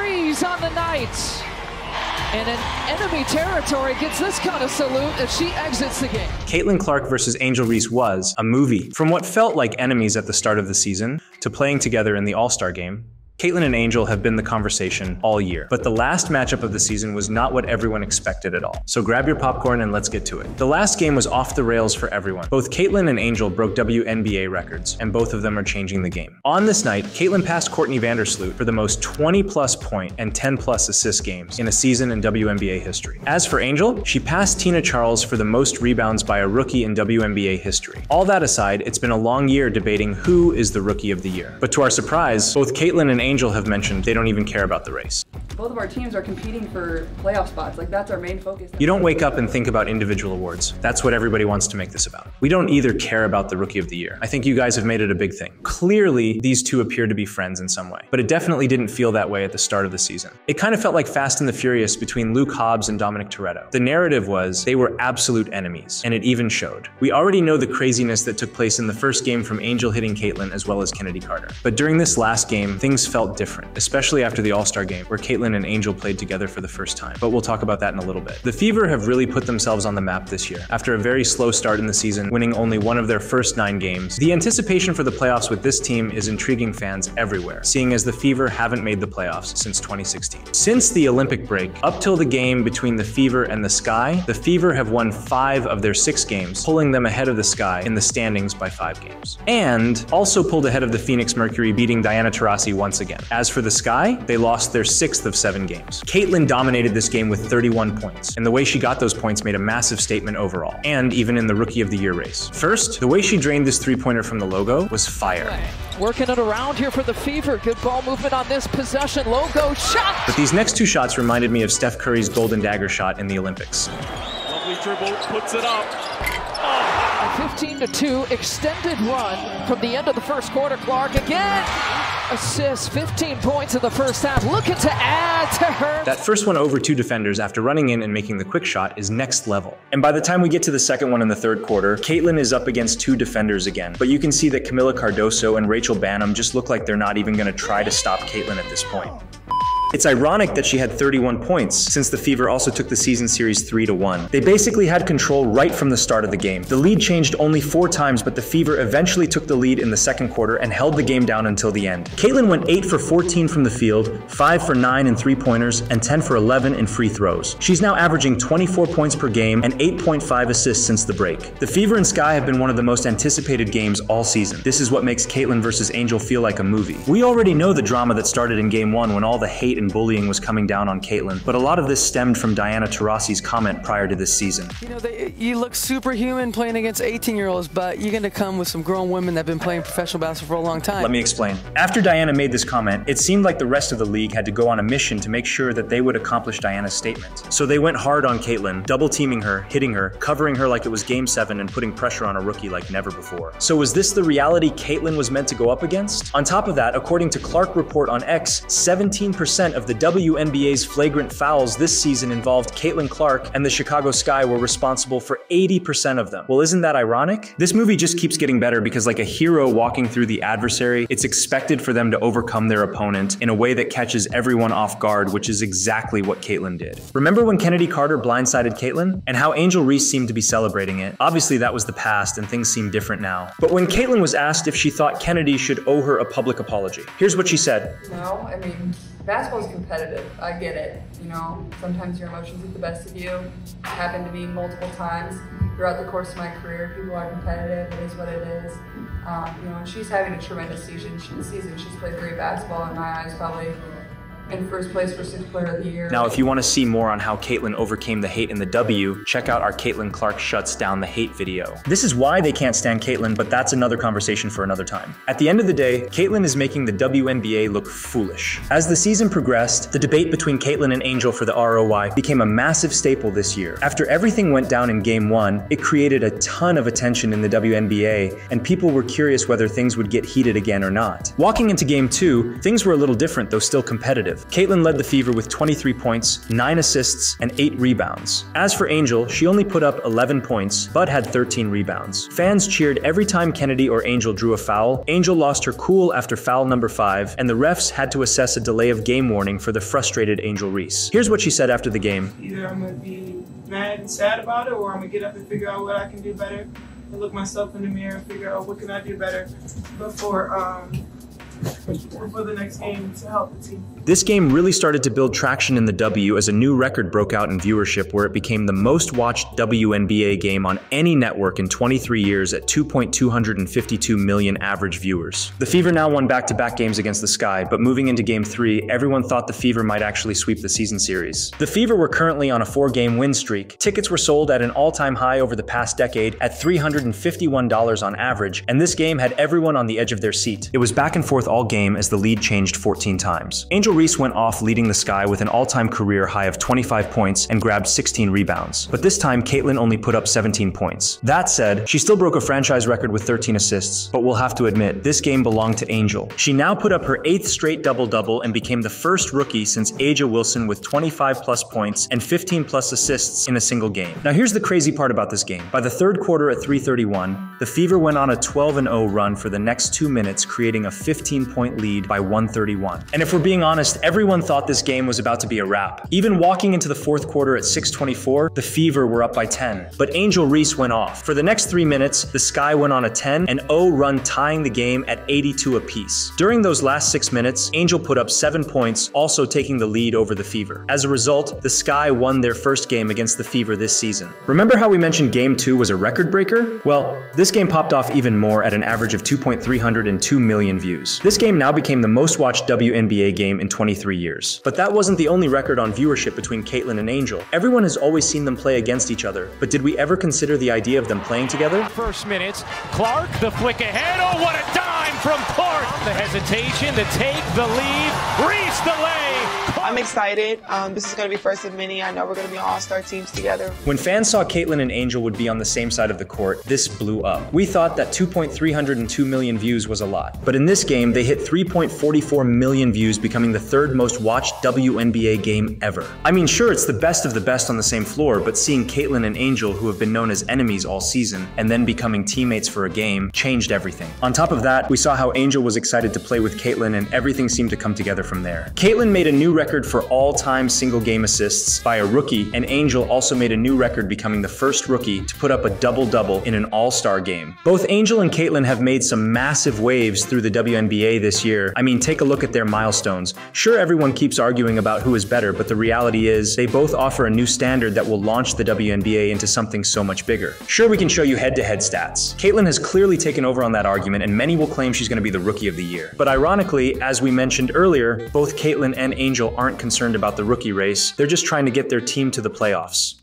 threes on the night. And in enemy territory gets this kind of salute as she exits the game. Caitlin Clark versus Angel Reese was a movie. From what felt like enemies at the start of the season to playing together in the All-Star game, Caitlin and Angel have been the conversation all year. But the last matchup of the season was not what everyone expected at all. So grab your popcorn and let's get to it. The last game was off the rails for everyone. Both Caitlin and Angel broke WNBA records, and both of them are changing the game. On this night, Caitlin passed Courtney Vandersloot for the most 20-plus point and 10-plus assist games in a season in WNBA history. As for Angel, she passed Tina Charles for the most rebounds by a rookie in WNBA history. All that aside, it's been a long year debating who is the Rookie of the Year. But to our surprise, both Caitlin and Angel have mentioned they don't even care about the race. Both of our teams are competing for playoff spots. Like, that's our main focus. You don't wake up and think about individual awards. That's what everybody wants to make this about. We don't either care about the Rookie of the Year. I think you guys have made it a big thing. Clearly, these two appear to be friends in some way, but it definitely didn't feel that way at the start of the season. It kind of felt like Fast and the Furious between Luke Hobbs and Dominic Toretto. The narrative was they were absolute enemies, and it even showed. We already know the craziness that took place in the first game from Angel hitting Caitlin as well as Kennedy Carter. But during this last game, things felt different, especially after the All-Star game, where Caitlin and Angel played together for the first time. But we'll talk about that in a little bit. The Fever have really put themselves on the map this year. After a very slow start in the season, winning only one of their first 9 games, the anticipation for the playoffs with this team is intriguing fans everywhere, seeing as the Fever haven't made the playoffs since 2016. Since the Olympic break, up till the game between the Fever and the Sky, the Fever have won 5 of their 6 games, pulling them ahead of the Sky in the standings by 5 games. And also pulled ahead of the Phoenix Mercury, beating Diana Taurasi once again. As for the Sky, they lost their 6th of 7 games. Caitlin dominated this game with 31 points, and the way she got those points made a massive statement overall, and even in the Rookie of the Year race. First, the way she drained this three-pointer from the logo was fire. Working it around here for the Fever. Good ball movement on this possession. Logo shot! But these next 2 shots reminded me of Steph Curry's golden dagger shot in the Olympics. Lovely dribble, puts it up. A 15-2 extended run from the end of the first quarter. Clark again. Assists, 15 points in the first half, looking to add to her. That first one over 2 defenders after running in and making the quick shot is next level. And by the time we get to the second one in the third quarter, Caitlin is up against 2 defenders again. But you can see that Camila Cardoso and Rachel Banham just look like they're not even gonna try to stop Caitlin at this point. It's ironic that she had 31 points, since the Fever also took the season series 3-1. They basically had control right from the start of the game. The lead changed only 4 times, but the Fever eventually took the lead in the second quarter and held the game down until the end. Caitlin went 8 for 14 from the field, 5 for 9 in 3-pointers, and 10 for 11 in free throws. She's now averaging 24 points per game and 8.5 assists since the break. The Fever and Sky have been one of the most anticipated games all season. This is what makes Caitlin versus Angel feel like a movie. We already know the drama that started in Game 1 when all the hate and bullying was coming down on Caitlin, but a lot of this stemmed from Diana Taurasi's comment prior to this season. You know, you look superhuman playing against 18-year-olds, but you're going to come with some grown women that have been playing professional basketball for a long time. Let me explain. After Diana made this comment, it seemed like the rest of the league had to go on a mission to make sure that they would accomplish Diana's statement. So they went hard on Caitlin, double-teaming her, hitting her, covering her like it was Game 7, and putting pressure on a rookie like never before. So was this the reality Caitlin was meant to go up against? On top of that, according to Clark Report on X, 17% of the WNBA's flagrant fouls this season involved Caitlin Clark, and the Chicago Sky were responsible for 80% of them. Well, isn't that ironic? This movie just keeps getting better because, like a hero walking through the adversary, it's expected for them to overcome their opponent in a way that catches everyone off guard, which is exactly what Caitlin did. Remember when Kennedy Carter blindsided Caitlin? And how Angel Reese seemed to be celebrating it? Obviously that was the past and things seem different now. But when Caitlin was asked if she thought Kennedy should owe her a public apology, here's what she said. No, I mean, basketball is competitive. I get it. You know, sometimes your emotions get the best of you. It happened to me multiple times throughout the course of my career. People are competitive. It is what it is. You know, and she's having a tremendous season. She's played great basketball in my eyes, probably in first place for 6th Player of the Year. Now, if you want to see more on how Caitlin overcame the hate in the W, check out our Caitlin Clark Shuts Down the Hate video. This is why they can't stand Caitlin, but that's another conversation for another time. At the end of the day, Caitlin is making the WNBA look foolish. As the season progressed, the debate between Caitlin and Angel for the ROI became a massive staple this year. After everything went down in Game 1, it created a ton of attention in the WNBA, and people were curious whether things would get heated again or not. Walking into Game 2, things were a little different, though still competitive. competitive. Caitlin led the Fever with 23 points, 9 assists, and 8 rebounds. As for Angel, she only put up 11 points, but had 13 rebounds. Fans cheered every time Kennedy or Angel drew a foul. Angel lost her cool after foul number 5, and the refs had to assess a delay of game warning for the frustrated Angel Reese. Here's what she said after the game. Either I'm going to be mad and sad about it, or I'm going to get up and figure out what I can do better, and look myself in the mirror and figure out what can I do better before the next game to help the team. This game really started to build traction in the W as a new record broke out in viewership, where it became the most watched WNBA game on any network in 23 years at 2.252 million average viewers. The Fever now won back-to-back games against the Sky, but moving into Game 3, everyone thought the Fever might actually sweep the season series. The Fever were currently on a 4-game win streak. Tickets were sold at an all-time high over the past decade at $351 on average, and this game had everyone on the edge of their seat. It was back and forth all game as the lead changed 14 times. Angel Reese went off leading the Sky with an all-time career high of 25 points and grabbed 16 rebounds. But this time, Caitlin only put up 17 points. That said, she still broke a franchise record with 13 assists, but we'll have to admit, this game belonged to Angel. She now put up her 8th straight double-double and became the first rookie since A'ja Wilson with 25-plus points and 15-plus assists in a single game. Now here's the crazy part about this game. By the third quarter at 3:31, the Fever went on a 12-0 run for the next 2 minutes, creating a 15-point lead by 131. And if we're being honest, everyone thought this game was about to be a wrap. Even walking into the fourth quarter at 6:24, the Fever were up by 10. But Angel Reese went off. For the next 3 minutes, the Sky went on a 10-0 run, tying the game at 82 apiece. During those last 6 minutes, Angel put up 7 points, also taking the lead over the Fever. As a result, the Sky won their first game against the Fever this season. Remember how we mentioned Game 2 was a record breaker? Well, this game popped off even more at an average of 2.302 million views. This game now became the most watched WNBA game in 23 years. But that wasn't the only record on viewership between Caitlin and Angel. Everyone has always seen them play against each other, but did we ever consider the idea of them playing together? First minutes, Clark, the flick ahead, oh what a dime from Clark! The hesitation, the take, the lead, Reese the lay! I'm excited. This is going to be first of many. I know we're going to be all-star teams together. When fans saw Caitlin and Angel would be on the same side of the court, this blew up. We thought that 2.302 million views was a lot, but in this game, they hit 3.44 million views, becoming the 3rd most watched WNBA game ever. I mean, sure, it's the best of the best on the same floor, but seeing Caitlin and Angel, who have been known as enemies all season, and then becoming teammates for a game, changed everything. On top of that, we saw how Angel was excited to play with Caitlin, and everything seemed to come together from there. Caitlin made a new record for all-time single-game assists by a rookie, and Angel also made a new record, becoming the first rookie to put up a double-double in an all-star game. Both Angel and Caitlin have made some massive waves through the WNBA this year. I mean, take a look at their milestones. Sure, everyone keeps arguing about who is better, but the reality is they both offer a new standard that will launch the WNBA into something so much bigger. Sure, we can show you head-to-head stats. Caitlin has clearly taken over on that argument, and many will claim she's going to be the Rookie of the Year. But ironically, as we mentioned earlier, both Caitlin and Angel aren't concerned about the rookie race. They're just trying to get their team to the playoffs.